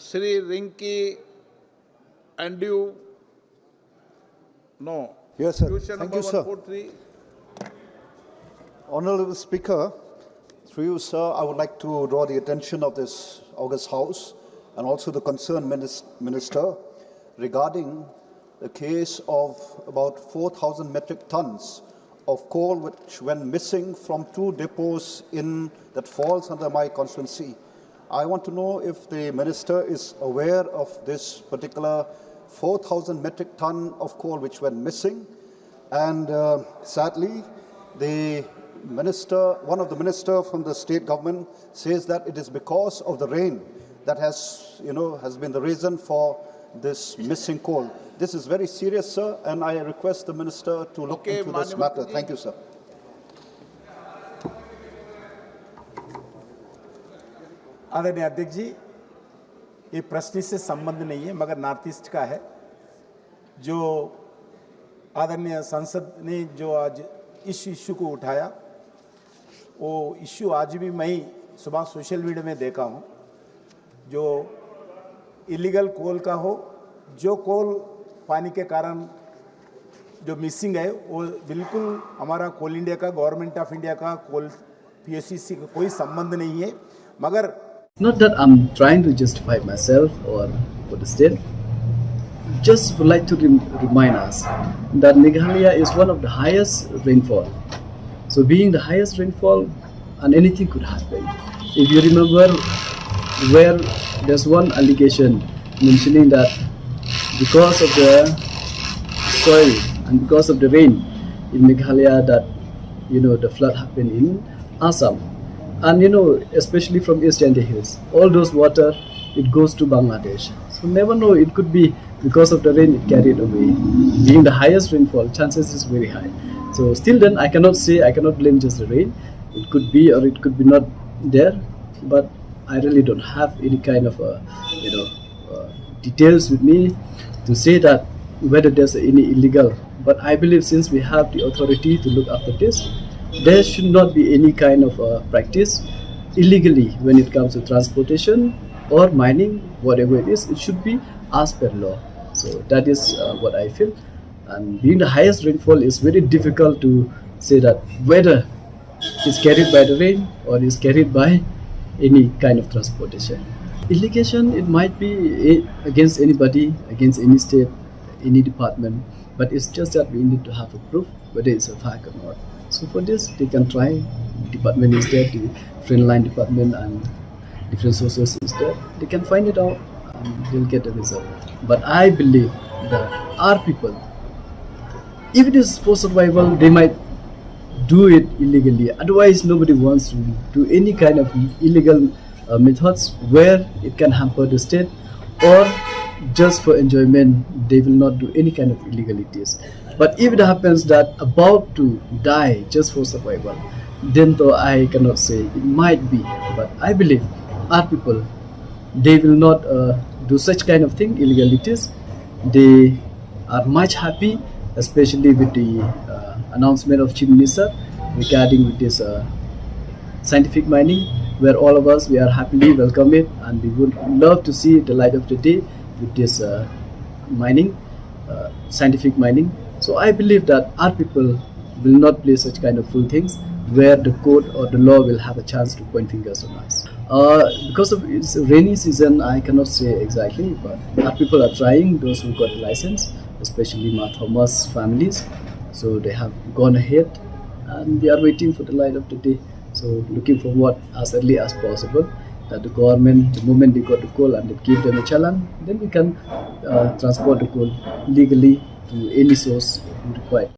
Sri Rinki and you. No. Yes, sir. Question Thank number you, sir. 143. Honorable Speaker, through you, sir, I would like to draw the attention of this August House and also the concerned minister regarding the case of about 4,000 metric tons of coal which went missing from two depots that falls under my constituency. I want to know if the minister is aware of this particular 4,000 metric ton of coal which went missing, and sadly, one of the minister from the state government says that it is because of the rain that has been the reason for this missing coal. This is very serious, sir, and I request the minister to look into this matter. Thank you, sir. आदरणीय अध्यक्ष जी, ये प्रश्न से संबंध नहीं है मगर north east का है। जो आदरणीय संसद ने जो आज इस इश्यू को उठाया, वो इश्यू आज भी मैं सुबह सोशल मीडिया में देखा हूँ। जो इलीगल कोल का हो, जो कोल पानी के कारण जो मिसिंग है, वो बिल्कुल हमारा कोल इंडिया का, गवर्नमेंट ऑफ इंडिया का, कोल पीएससी का कोई संबंध नहीं है। मगर not that I'm trying to justify myself or for the state, just would like to remind us that Meghalaya is one of the highest rainfall. So being the highest rainfall, and anything could happen. If you remember, where there's one allegation mentioning that because of the soil and because of the rain in Meghalaya, that the flood happened in Assam. And especially from East India Hills, all those water, it goes to Bangladesh. So never know, it could be because of the rain it carried away. Being the highest rainfall, chances is very high. So still then, I cannot blame just the rain. It could be or it could be not there, but I really don't have any kind of details with me to say that whether there's any illegal. But I believe since we have the authority to look after this, there should not be any kind of practice illegally when it comes to transportation or mining, whatever it is. It should be as per law. So that is what I feel. And being the highest rainfall is very difficult to say that whether it's carried by the rain or is carried by any kind of transportation. Allegation, it might be against anybody, against any state, any department, but it's just that we need to have a proof whether it's a fact or not. So for this, they can try. Department is there, the friend line department and different sources is there. They can find it out and they'll get the result. But I believe that our people, if it is for survival, they might do it illegally. Otherwise, nobody wants to do any kind of illegal methods where it can hamper the state, or just for enjoyment, they will not do any kind of illegalities. But if it happens that about to die just for survival, then though I cannot say, it might be. But I believe our people, they will not do such kind of thing, illegalities. They are much happy, especially with the announcement of Chief Minister regarding with this scientific mining, where all of us, we are happily welcome it, and we would love to see the light of the day with this mining, scientific mining. So I believe that our people will not play such kind of fool things where the court or the law will have a chance to point fingers on us. Because of it's a rainy season, I cannot say exactly, but our people are trying, those who got a license, especially Ma Thomas families. So they have gone ahead and we are waiting for the light of the day. So looking forward as early as possible that the government, the moment they got the coal and they give them a challenge, then we can transport the coal legally to any source required.